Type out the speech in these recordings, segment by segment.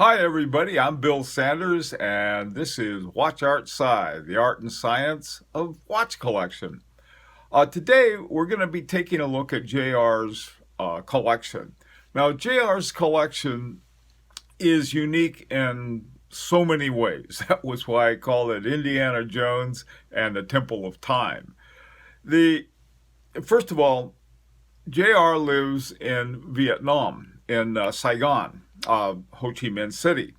Hi, everybody. I'm Bill Sanders, and this is WatchArtSci, the art and science of watch collection. Today, we're going to be taking a look at JR's collection. Now, JR's collection is unique in so many ways. That was why I call it Indiana Jones and the Temple of Time. The First of all, JR lives in Vietnam, in Saigon, Ho Chi Minh City.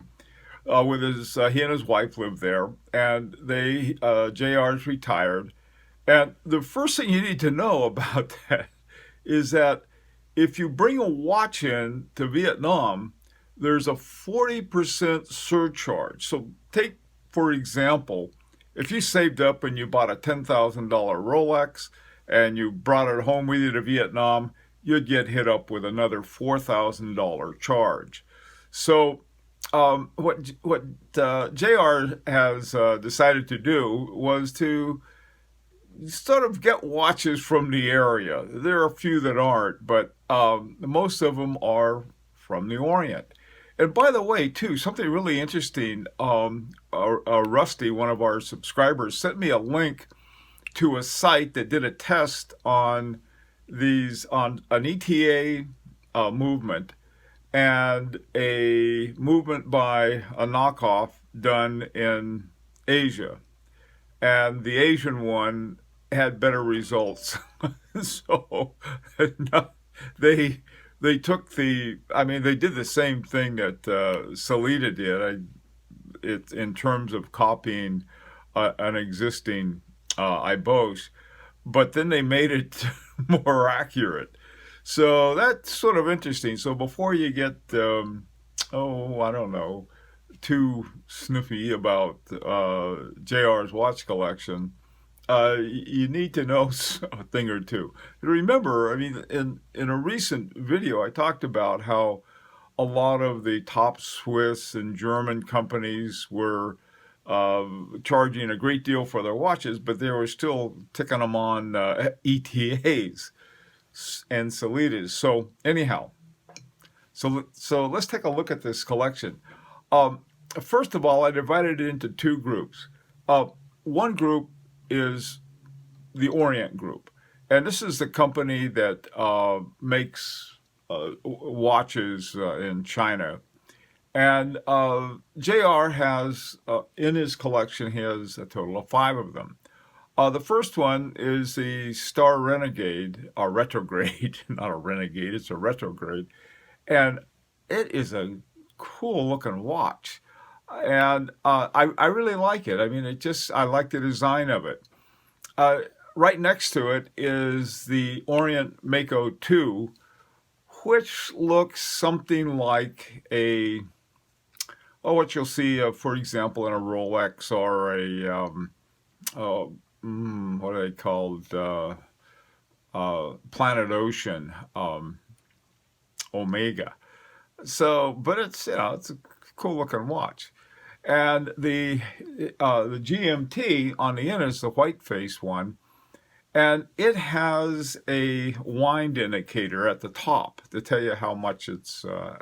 With his He and his wife live there, and they JR's retired. And the first thing you need to know about that is that if you bring a watch in to Vietnam, there's a 40% surcharge. So take, for example, if you saved up and you bought a $10,000 Rolex and you brought it home with you to Vietnam, you'd get hit up with another $4,000 charge. So what JR has decided to do was to sort of get watches from the area. There are a few that aren't, but most of them are from the Orient. And by the way, too, something really interesting. Rusty, one of our subscribers, sent me a link to a site that did a test on an ETA movement and a movement by a knockoff done in Asia. And the Asian one had better results. So they they took they did the same thing that Salida did. In terms of copying an existing IBOS, but then they made it more accurate. So that's sort of interesting. So before you get, I don't know, too sniffy about JR's watch collection, you need to know a thing or two. Remember, in a recent video, I talked about how a lot of the top Swiss and German companies were charging a great deal for their watches, but they were still ticking them on ETAs and Salidas. So anyhow, so let's take a look at this collection. First of all, I divided it into two groups. One group is the Orient group, and this is the company that makes watches in China. And JR has, in his collection, he has a total of 5 of them. The first one is the Star Renegade, or retrograde, not a renegade, it's a retrograde. And it is a cool looking watch. And I really like it. I like the design of it. Right next to it is the Orient Mako 2, which looks something like what you'll see, for example, in a Rolex or what are they called? Planet Ocean, Omega. So, but it's a cool looking watch. And the GMT on the end is the white face one, and it has a wind indicator at the top to tell you how much the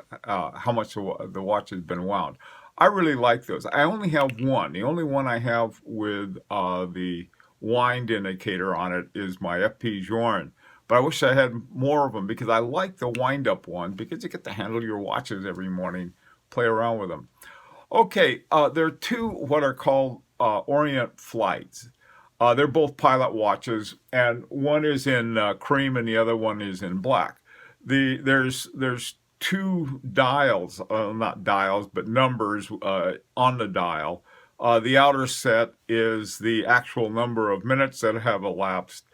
watch has been wound. I really like those. I only have one. The only one I have with the wind indicator on it is my FP Journe. But I wish I had more of them because I like the wind-up one because you get to handle your watches every morning, play around with them. Okay, there are 2 what are called Orient flights. They're both pilot watches, and one is in cream and the other one is in black. There's 2 dials, not dials, but numbers on the dial. The outer set is the actual number of minutes that have elapsed,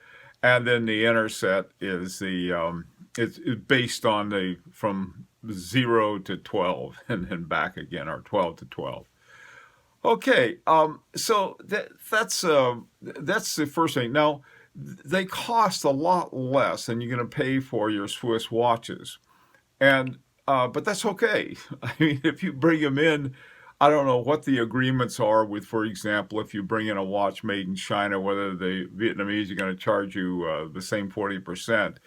and then the inner set is it's based on from 0 to 12 and then back again, or 12 to 12. Okay, so that's the first thing. Now, they cost a lot less than you're going to pay for your Swiss watches, and but that's okay. If you bring them in, I don't know what the agreements are with, for example, if you bring in a watch made in China, whether the Vietnamese are going to charge you the same 40%.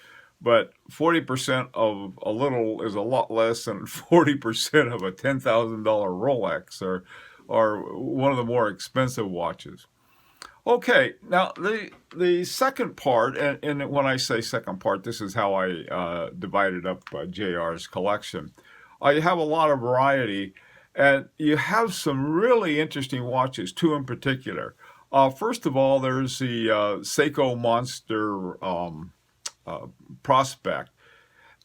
but 40% of a little is a lot less than 40% of a $10,000 Rolex, or one of the more expensive watches. Okay, now the second part, and when I say second part, this is how I divided up JR's collection. You have a lot of variety, and you have some really interesting watches, two in particular. First of all, there's the Seiko Monster uh, Prospect,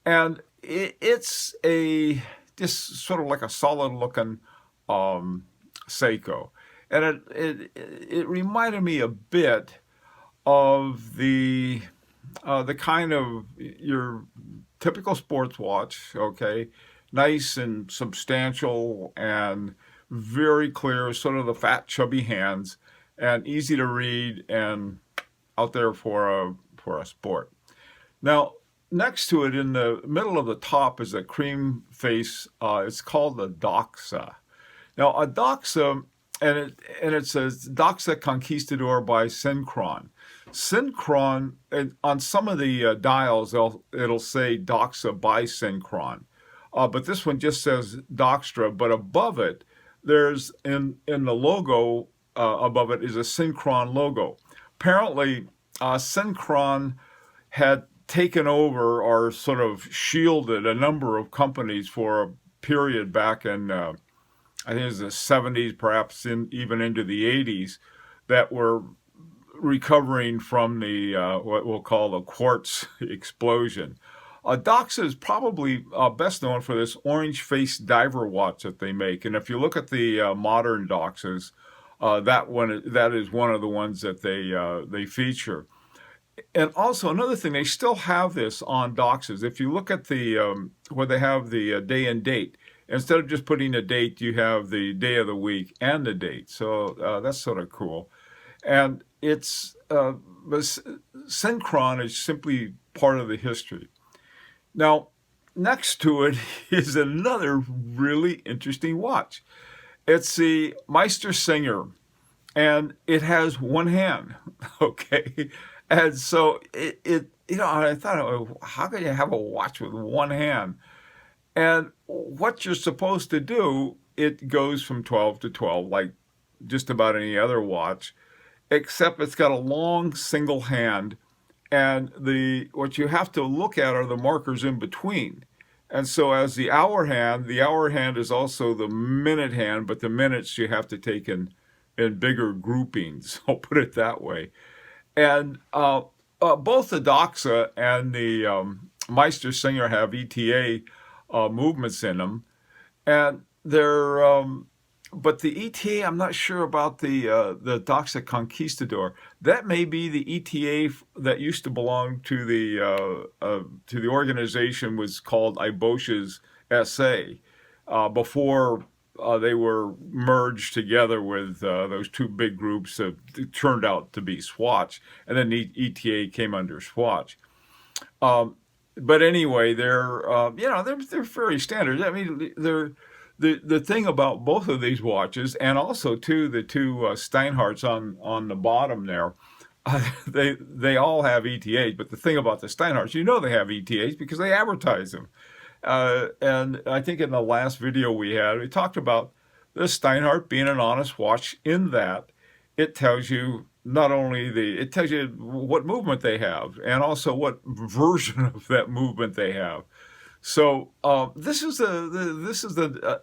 and it's a just sort of like a solid looking Seiko, and it reminded me a bit of the kind of your typical sports watch. Okay, nice and substantial and very clear, sort of the fat chubby hands, and easy to read and out there for a sport. Now, next to it in the middle of the top is a cream face. It's called the Doxa. Now, a Doxa, and it says Doxa Conquistador by Synchron. Synchron, and on some of the dials, it'll say Doxa by Synchron. But this one just says Doxtra, but above it, there's in the logo above it is a Synchron logo. Apparently, Synchron had taken over or sort of shielded a number of companies for a period back in, I think it was the 70s, perhaps even into the 80s, that were recovering from the what we'll call the quartz explosion. Doxa is probably best known for this orange face diver watch that they make, and if you look at the modern Doxas, that is one of the ones that they feature. And also another thing, they still have this on Doxas. If you look at the where they have the day and date, instead of just putting a date, you have the day of the week and the date. So that's sort of cool. And it's Synchron is simply part of the history. Now, next to it is another really interesting watch. It's the Meister Singer, and it has one hand. Okay, and so I thought, oh, how can you have a watch with one hand? And what you're supposed to do, it goes from 12 to 12, like just about any other watch, except it's got a long single hand, and the what you have to look at are the markers in between. And so as the hour hand is also the minute hand, but the minutes you have to take in bigger groupings. I'll put it that way. And both the Doxa and the Meister Singer have ETA movements in them, and they're but the ETA, I'm not sure about the Doxa Conquistador. That may be the ETA that used to belong to the organization was called Ibosches SA before they were merged together with those two big groups that turned out to be Swatch, and then ETA came under Swatch. But anyway, they're very standard. I mean, they're the thing about both of these watches, and also too the two Steinhardts on the bottom there, they all have ETAs. But the thing about the Steinhardts, they have ETAs because they advertise them. And I think in the last video we talked about the Steinhardt being an honest watch in that it tells you it tells you what movement they have and also what version of that movement they have. So this is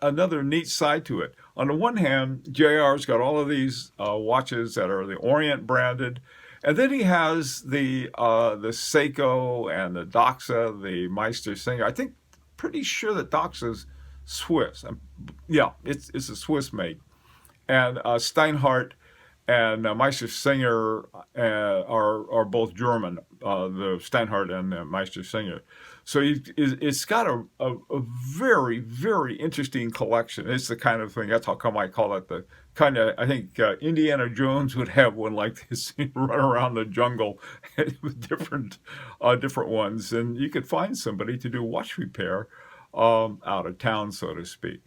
another neat side to it. On the one hand, JR's got all of these watches that are the Orient branded, and then he has the Seiko and the Doxa, the Meister Singer. I think pretty sure that Doxa's Swiss. Yeah, it's a Swiss make, and Steinhardt and Meister Singer are both German. The Steinhardt and the Meister Singer. So it's got a very, very interesting collection. It's the kind of thing, that's how come I call it the kind of, I think Indiana Jones would have one like this, run around the jungle with different ones. And you could find somebody to do watch repair out of town, so to speak.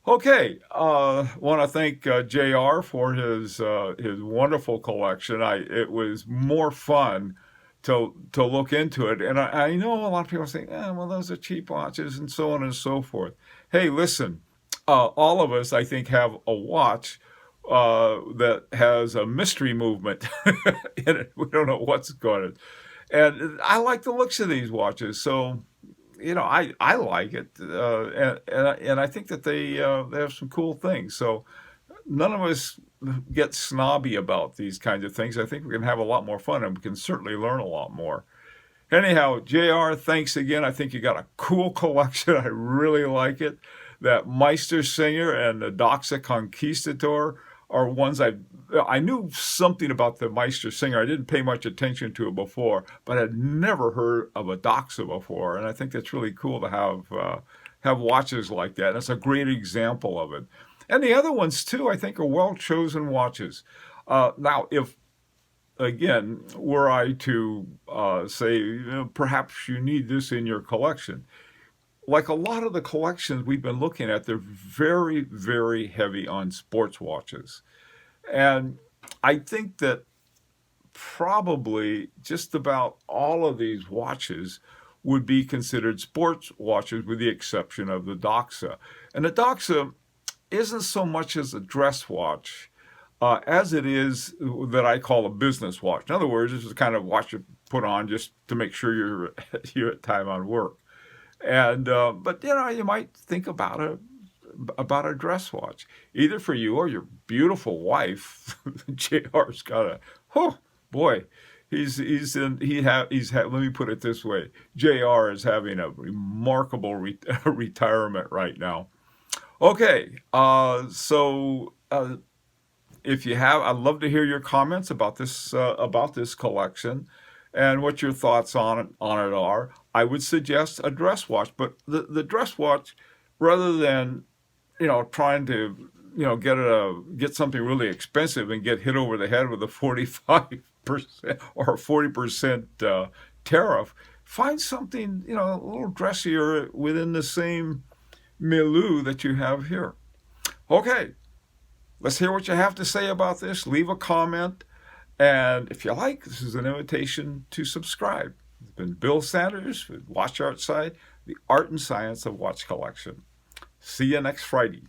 Okay, want to thank JR for his wonderful collection. It was more fun to look into it. And I know a lot of people say, well, those are cheap watches and so on and so forth. Hey, listen, all of us, I think, have a watch that has a mystery movement in it. We don't know what's going on. And I like the looks of these watches. So, I like it. And I think that they have some cool things. So none of us get snobby about these kinds of things. I think we can have a lot more fun and we can certainly learn a lot more. Anyhow, JR, thanks again. I think you got a cool collection. I really like it. That Meister Singer and the Doxa Conquistador are ones I knew something about the Meister Singer. I didn't pay much attention to it before, but I'd never heard of a Doxa before, and I think that's really cool to have watches like that. And it's a great example of it. And the other ones too, I think, are well chosen watches. Now, if again, were I to say, perhaps you need this in your collection, like a lot of the collections we've been looking at, they're very, very heavy on sports watches. And I think that probably just about all of these watches would be considered sports watches with the exception of the Doxa. And the Doxa isn't so much as a dress watch as it is that I call a business watch. In other words, this is the kind of watch you put on just to make sure you're at time on work. And but you might think about a dress watch, either for you or your beautiful wife. JR's got oh boy, let me put it this way: JR is having a remarkable retirement right now. Okay, so if you have, I'd love to hear your comments about this collection and what your thoughts on it are. I would suggest a dress watch, but the dress watch, rather than trying to get something really expensive and get hit over the head with a 45% or 40% tariff, find something a little dressier within the same milieu that you have here. Okay, let's hear what you have to say about this. Leave a comment. And if you like, this is an invitation to subscribe. It's been Bill Sanders with WatchArtSci, the art and science of watch collection. See you next Friday.